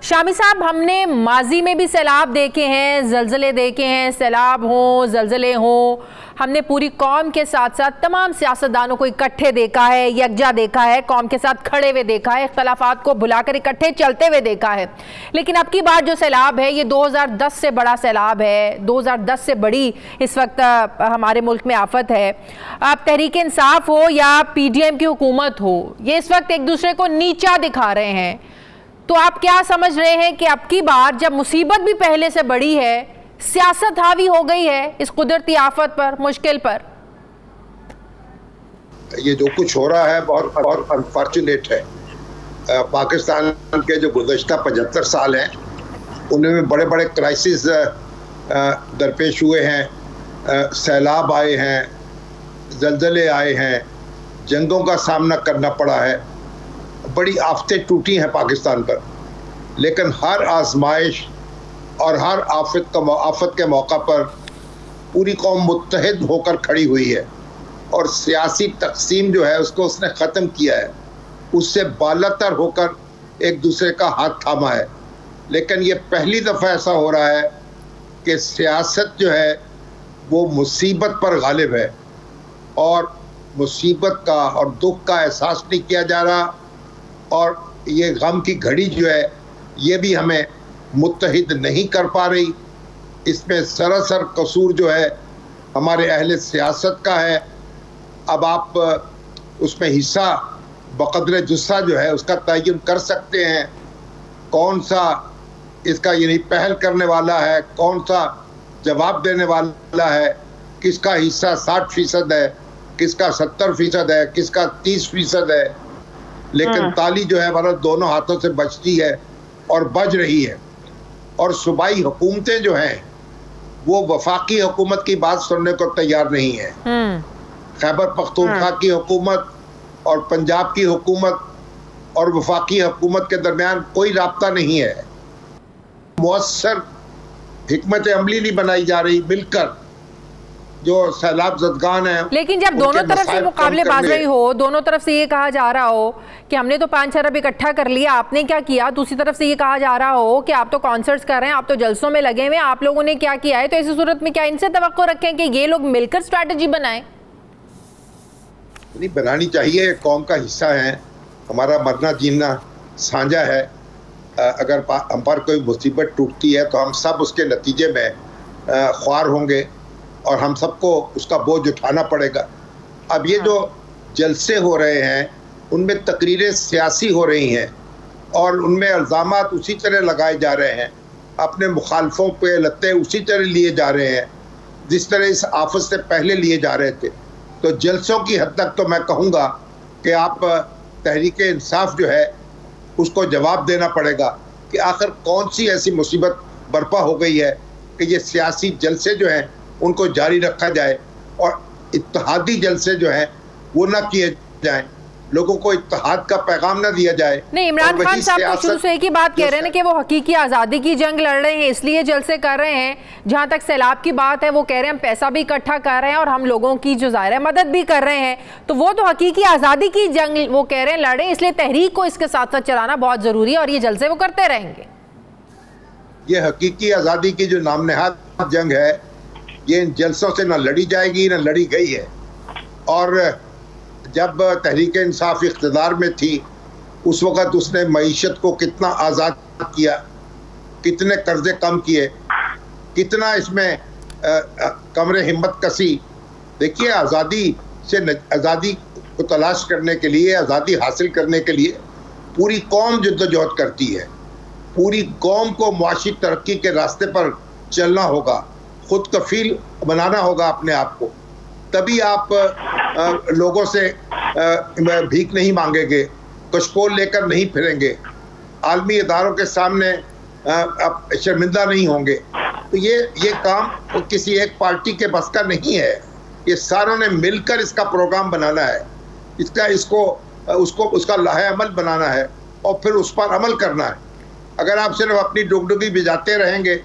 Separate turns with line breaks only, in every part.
शामी साहब, हमने माजी में भी सैलाब देखे हैं, जलजले देखे हैं, सैलाब हो, जलजले हो। हमने पूरी कौम के साथ साथ तमाम सियासतदानों को इकट्ठे देखा है, यकजा देखा है, कौम के साथ खड़े हुए देखा है, इख्तलाफात को भुलाकर इकट्ठे चलते हुए देखा है। लेकिन अब की बार जो सैलाब है ये 2010 से बड़ा सैलाब है, 2010 से बड़ी इस वक्त हमारे मुल्क में आफत है। अब तहरीक इंसाफ हो या PDM की हुकूमत हो, ये इस वक्त एक दूसरे को नीचा दिखा रहे हैं। तो आप क्या समझ रहे हैं कि अब की बार जब मुसीबत भी पहले से बड़ी है, सियासत हावी हो गई है इस कुदरती आफत पर, मुश्किल पर?
ये जो कुछ हो रहा है बहुत अनफॉर्चुनेट है। पाकिस्तान के जो गुज़श्ता 75 साल हैं उनमें बड़े बड़े क्राइसिस दरपेश हुए हैं। सैलाब आए हैं, जलजले आए हैं, जंगों का सामना करना पड़ा है, बड़ी आफतें टूटी हैं पाकिस्तान पर। लेकिन हर आजमाइश और हर आफत के मौका पर पूरी कौम मुत्तहिद होकर खड़ी हुई है और सियासी तकसीम जो है उसको उसने ख़त्म किया है, उससे बालातर होकर एक दूसरे का हाथ थामा है। लेकिन ये पहली दफ़ा ऐसा हो रहा है कि सियासत जो है वो मुसीबत पर गालिब है और मुसीबत का और दुख का एहसास नहीं किया जा रहा। और ये गम की घड़ी जो है ये भी हमें मुत्तहिद नहीं कर पा रही। इसमें सरासर कसूर जो है हमारे अहले सियासत का है। अब आप उसमें हिस्सा बक़द्र जुस्सा जो है उसका तयन कर सकते हैं, कौन सा इसका यानी पहल करने वाला है, कौन सा जवाब देने वाला है, किसका हिस्सा 60% है, किसका 70% है, किसका 30% है। लेकिन ताली जो है हमारा दोनों हाथों से बजती है और बज रही है। और सूबाई हुकूमतें जो हैं वो वफाकी हुकूमत की बात सुनने को तैयार नहीं है। खैबर पख्तूनख्वा की हुकूमत और पंजाब की हुकूमत और वफाकी हुकूमत के दरमियान कोई राब्ता नहीं है। मुअस्सर हिकमत अमली नहीं बनाई जा रही मिलकर जो सैलाब ज़दगान है।
लेकिन जब दोनों तरफ से मुकाबलेबाजी हो, दोनों तरफ से ये कहा जा रहा हो कि हमने तो 5 अरब इकट्ठा कर लिया, आपने क्या किया, दूसरी तरफ से ये कहा जा रहा हो कि आप तो कॉन्सर्ट्स कर रहे हैं, आप तो जलसों में लगे हुए हैं, आप लोगों ने क्या किया है, तो ऐसी सूरत में क्या इनसे तवक्को रखें कि ये लोग मिलकर स्ट्रैटेजी बनाएं?
नहीं, बनानी चाहिए। कौम का हिस्सा है, हमारा मरना जीना साझा है। अगर हम पर कोई मुसीबत टूटती है तो हम सब उसके नतीजे में ख्वार होंगे और हम सबको उसका बोझ उठाना पड़ेगा। अब ये जो जलसे हो रहे हैं उनमें तकरीरें सियासी हो रही हैं और उनमें इल्ज़ामात उसी तरह लगाए जा रहे हैं, अपने मुखालफों पे लत्ते उसी तरह लिए जा रहे हैं जिस तरह इस आफत से पहले लिए जा रहे थे। तो जलसों की हद तक तो मैं कहूँगा कि आप तहरीक इंसाफ जो है उसको जवाब देना पड़ेगा कि आखिर कौन सी ऐसी मुसीबत बर्पा हो गई है कि ये सियासी जलसे जो हैं उनको जारी रखा जाए और इत्तेहादी जलसे जो हैं वो ना किए जाएं, लोगों को इत्तेहाद का पैगाम ना दिया जाए।
नहीं, इमरान खान साहब तो शुरू से एक ही बात कह रहे हैं ना कि वो हकीकी आज़ादी की जंग लड़ रहे हैं, इसलिए जलसे कर रहे हैं। जहाँ तक सैलाब की बात है वो कह रहे हैं हम पैसा भी इकट्ठा कर रहे हैं और हम लोगों की जो ज़ाहिर है मदद भी कर रहे हैं। तो वो तो हकीकी आज़ादी की जंग वो कह रहे हैं लड़ रहे हैं, इसलिए तहरीक को इसके साथ साथ चलाना बहुत ज़रूरी है और ये जलसे वो करते रहेंगे।
ये हकीकी आज़ादी की जो नामनहाद जंग है ये इन जलसों से ना लड़ी जाएगी ना लड़ी गई है। और जब तहरीक इंसाफ इख्तिदार में थी उस वक़्त उसने मईशत को कितना आज़ाद किया, कितने कर्जे कम किए, कितना इसमें कमरे हिम्मत कसी। देखिए, आज़ादी को तलाश करने के लिए, आज़ादी हासिल करने के लिए पूरी कौम जद्दोजहद करती है। पूरी कौम को मुआशी तरक्की के रास्ते पर चलना होगा, खुद कफील बनाना होगा अपने आप को, तभी आप लोगों से भीख नहीं मांगेंगे, कशकोल लेकर नहीं फिरेंगे, आलमी इदारों के सामने शर्मिंदा नहीं होंगे। तो ये काम किसी एक पार्टी के बस का नहीं है। ये सारों ने मिलकर इसका प्रोग्राम बनाना है, उसका लाहे अमल बनाना है और फिर उस पर अमल करना है। अगर आप सिर्फ अपनी डुगडुगी भिजाते रहेंगे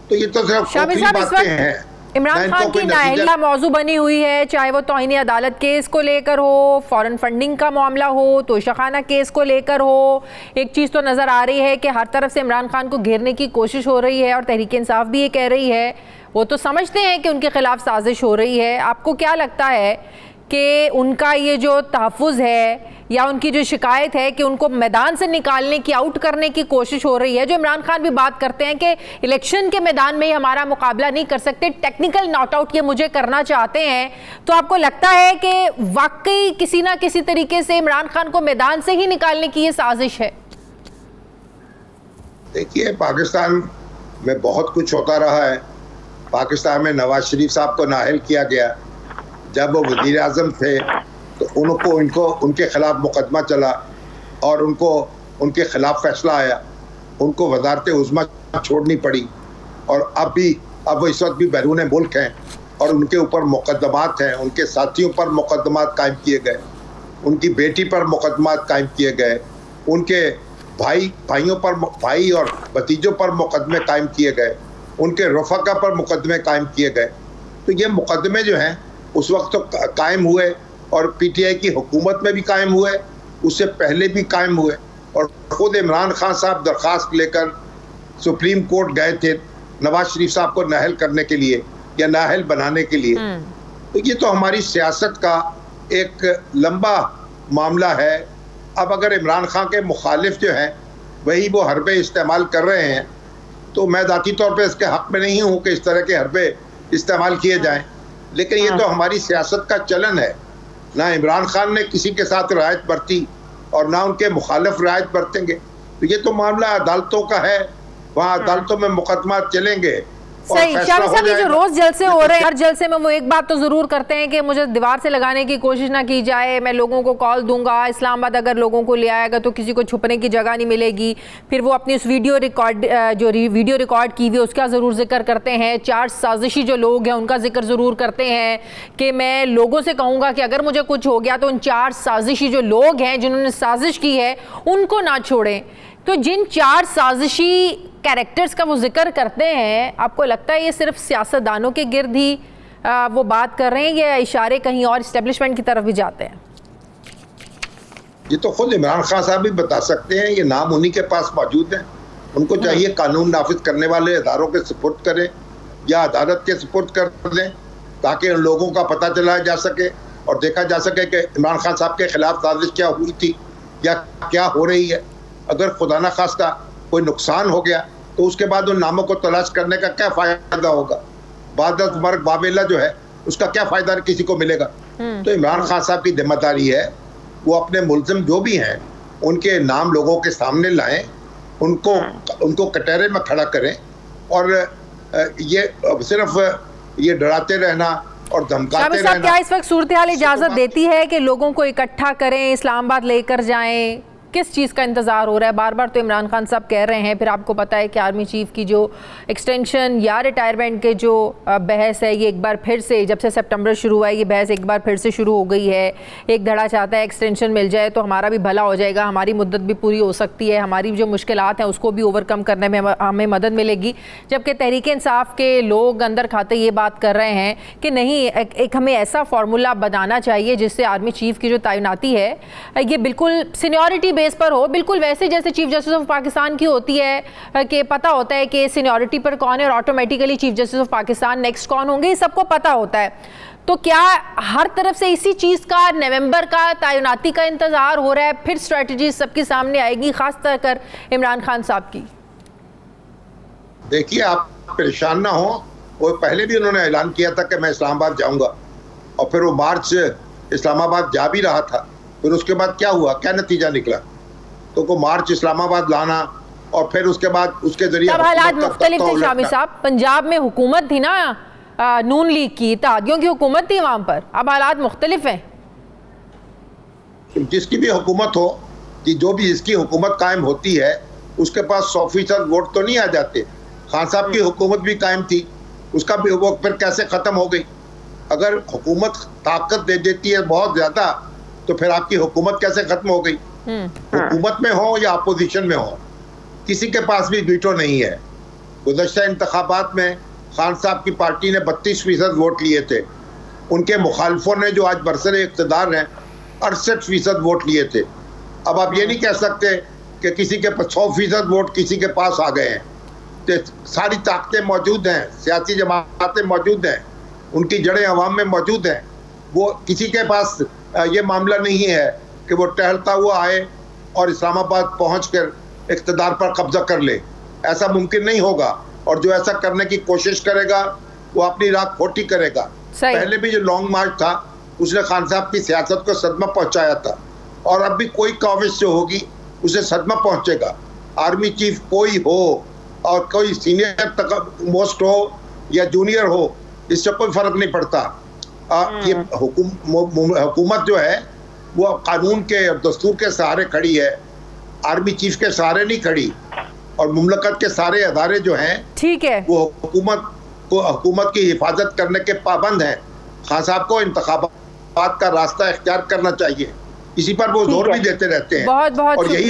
तो ये तो सिर्फ खोखली बातें हैं।
इमरान खान की नाअहलिया मौजू बनी हुई है, चाहे वो तौहीन अदालत केस को लेकर हो, फॉरेन फंडिंग का मामला हो, तोशाखाना केस को लेकर हो। एक चीज़ तो नज़र आ रही है कि हर तरफ से इमरान खान को घेरने की कोशिश हो रही है और तहरीक इंसाफ भी ये कह रही है, वो तो समझते हैं कि उनके खिलाफ साजिश हो रही है। आपको क्या लगता है कि उनका ये जो तहफ़्फ़ुज़ है या उनकी जो शिकायत है कि उनको मैदान से निकालने की, आउट करने की कोशिश हो रही है, जो इमरान खान भी बात करते हैं कि इलेक्शन के मैदान में ही हमारा मुकाबला नहीं कर सकते, टेक्निकल नॉकआउट ये मुझे करना चाहते हैं, तो आपको लगता है कि वाकई किसी ना किसी तरीके से इमरान खान को मैदान से ही निकालने की ये साजिश है?
देखिए, पाकिस्तान में बहुत कुछ होता रहा है। पाकिस्तान में नवाज शरीफ साहब को नाअहल किया गया, जब वो वज़ीर आज़म थे तो इनको उनके खिलाफ मुकदमा चला और उनको उनके खिलाफ फैसला आया, उनको वज़ारत उज़्मा छोड़नी पड़ी और अब वो इस वक्त भी बैरून मुल्क हैं और उनके ऊपर मुकदमात हैं, उनके साथियों पर मुकदमात कायम किए गए, उनकी बेटी पर मुकदमात कायम किए गए, उनके भाइयों पर, भाई और भतीजों पर मुकदमे कायम किए गए, उनके रफ़का पर मुकदमे कायम किए गए। तो ये मुकदमे जो हैं उस वक्त तो कायम हुए और पीटीआई की हुकूमत में भी कायम हुए, उससे पहले भी कायम हुए और ख़ुद इमरान खान साहब दरख्वास्त लेकर सुप्रीम कोर्ट गए थे नवाज शरीफ साहब को नाअहल करने के लिए या नाअहल बनाने के लिए। तो ये तो हमारी सियासत का एक लंबा मामला है। अब अगर इमरान खान के मुखालिफ जो हैं वही वो हरबे इस्तेमाल कर रहे हैं, तो मैं ज़ाती तौर पे इसके हक़ में नहीं हूँ कि इस तरह के हरबे इस्तेमाल किए जाएं, लेकिन ये तो हमारी सियासत का चलन है। ना इमरान खान ने किसी के साथ रियायत बरती और ना उनके मुखालिफ रियायत बरतेंगे। तो ये तो मामला अदालतों का है, वहाँ अदालतों में मुकदमा चलेंगे।
सही। शामी साहब, ये जो रोज जलसे हो रहे हैं, हर जलसे में वो एक बात तो जरूर करते हैं कि मुझे दीवार से लगाने की कोशिश ना की जाए, मैं लोगों को कॉल दूंगा, इस्लामाबाद अगर लोगों को ले आएगा तो किसी को छुपने की जगह नहीं मिलेगी। फिर वो अपनी उस वीडियो रिकॉर्ड की हुई उसका ज़रूर जिक्र करते हैं। 4 साजिशी जो लोग हैं उनका जिक्र ज़रूर करते हैं कि मैं लोगों से कहूँगा कि अगर मुझे कुछ हो गया तो उन 4 साजिशी जो लोग हैं जिन्होंने साजिश की है उनको ना छोड़ें। तो जिन 4 साजिशी कैरेक्टर्स का वो जिक्र करते हैं, आपको लगता है ये सिर्फ सियासतदानों के गिर्द ही वो बात कर रहे हैं या इशारे कहीं और इस्टेब्लिशमेंट की तरफ भी जाते हैं?
ये तो खुद इमरान खान साहब भी बता सकते हैं, ये नाम उन्हीं के पास मौजूद हैं। उनको चाहिए कानून नाफिज करने वाले इदारों के सुपुर्द करें या अदालत के सुपुर्द कर दें, ताकि उन लोगों का पता चलाया जा सके और देखा जा सके कि इमरान खान साहब के खिलाफ साजिश क्या हुई थी या क्या हो रही है। अगर खुदा न खास्ता कोई नुकसान हो गया तो उसके बाद उन नामों को तलाश करने का क्या फ़ायदा होगा? बाद मर्ग बाबेला जो है उसका क्या फ़ायदा किसी को मिलेगा? तो इमरान खान साहब की जिम्मेदारी है वो अपने मुल्ज़िम जो भी हैं उनके नाम लोगों के सामने लाएं, उनको कटहरे में खड़ा करें और ये सिर्फ ये डराते रहना और धमकाते रहना।
क्या इस वक्त सूरत हाल इजाज़त देती है कि लोगों को इकट्ठा करें, इस्लामाबाद लेकर जाएं? किस चीज़ का इंतज़ार हो रहा है? बार बार तो इमरान खान साहब कह रहे हैं, फिर आपको पता है कि आर्मी चीफ की जो एक्सटेंशन या रिटायरमेंट के जो बहस है ये एक बार फिर से, जब से सितंबर शुरू हुआ है ये बहस एक बार फिर से शुरू हो गई है। एक धड़ा चाहता है एक्सटेंशन मिल जाए तो हमारा भी भला हो जाएगा, हमारी मुद्दत भी पूरी हो सकती है, हमारी जो मुश्किलात हैं उसको भी ओवरकम करने में हमें मदद मिलेगी। जबकि तहरीक इंसाफ के लोग अंदर खाते ये बात कर रहे हैं कि नहीं, एक हमें ऐसा फार्मूला बनाना चाहिए जिससे आर्मी चीफ की जो तैनाती है ये बिल्कुल सीनियरिटी बेस पर हो, बिल्कुल वैसे जैसे चीफ जस्टिस ऑफ पाकिस्तान की होती है कि पता होता है कि सीनियरिटी पर कौन है और automatically chief justice of Pakistan next कौन होंगे, ये सबको पता होता है। तो क्या हर तरफ से इसी चीज़ का, नवंबर का तैनाती का इंतज़ार हो रहा है? फिर स्ट्रेटजी सबके सामने आएगी, खास कर इमरान खान साहब की?
देखिए, आप परेशान ना हो, वो पहले भी उन्होंने ऐलान किया था कि मैं इस्लामाबाद जाऊंगा और फिर वो मार्च इस्लामाबाद जा भी रहा था। फिर उसके बाद क्या हुआ, क्या नतीजा निकला? तो को मार्च इस्लामाबाद लाना और फिर उसके बाद उसके जरिए
तब हालात मुख्तलिफ थे शामी साहब। पंजाब में हुकूमत थी ना, नून लीग की, इत्तेहादियों की हुकूमत थी वहां पर। अब हालात मुख्तलिफ हैं।
जिसकी भी हुकूमत हो, कि जो भी इसकी हुकूमत कायम होती है उसके पास 100% वोट तो नहीं आ जाते। खान साहब की हुकूमत भी कायम थी, उसका भी वो फिर कैसे ख़त्म हो गई? अगर हुकूमत ताकत दे देती है बहुत ज़्यादा तो फिर आपकी हुकूमत कैसे ख़त्म हो गई? हुकूमत में हो या अपोजिशन में हो, किसी के पास भी वीटो नहीं है। गुज़श्ता इंतखाबात में खान साहब की पार्टी ने 32% वोट लिए थे, उनके मुखालफों ने जो आज बरसर इक़्तिदार हैं 68% वोट लिए थे। अब आप ये नहीं कह सकते कि किसी के 100% वोट किसी के पास आ गए हैं। तो सारी ताकतें मौजूद हैं, सियासी जमातें मौजूद हैं, उनकी जड़ें अवाम में मौजूद हैं। वो किसी के पास ये मामला नहीं है कि वो टहलता हुआ आए और इस्लामाबाद पहुंचकर इक़्तिदार पर कब्जा कर ले। ऐसा मुमकिन नहीं होगा, और जो ऐसा करने की कोशिश करेगा वो अपनी राह खोटी करेगा। पहले भी जो लॉन्ग मार्च था उसने खान साहब की सियासत को सदमा पहुंचाया था, और अब भी कोई काविश जो होगी उसे सदमा पहुंचेगा। आर्मी चीफ कोई हो और कोई सीनियर तक मोस्ट हो या जूनियर हो, इससे कोई फर्क नहीं पड़ता। ये हुकूमत जो है वो कानून के और दस्तूर के सहारे खड़ी है, आर्मी चीफ के सहारे नहीं खड़ी। और मुमलकत के सारे अदारे जो हैं,
ठीक है,
वो हुकूमत की हिफाजत करने के पाबंद हैं। खान साहब को इंतखाबात का रास्ता इख्तियार करना चाहिए, इसी पर वो जोर भी देते रहते हैं।
बहुत बहुत
और यही